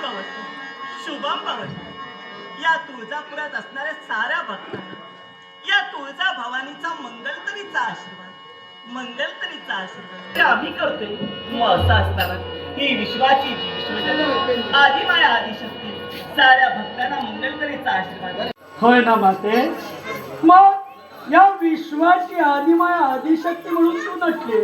भवतु शुभम भवतु. या तुळजापुरात असणाऱ्या साऱ्या भक्तांना या तुळजा भवानीचा मंगलतरीचा आशीर्वाद आम्ही करतोय. मग असं असताना ही विश्वाची जी विश्वजन आदिमाया आदिशक्ती साऱ्या भक्तांना मंगलतरीचा आशीर्वाद. होय ना माते, मग या विश्वाची आदिमाया आदिशक्ती म्हणून तू नटली.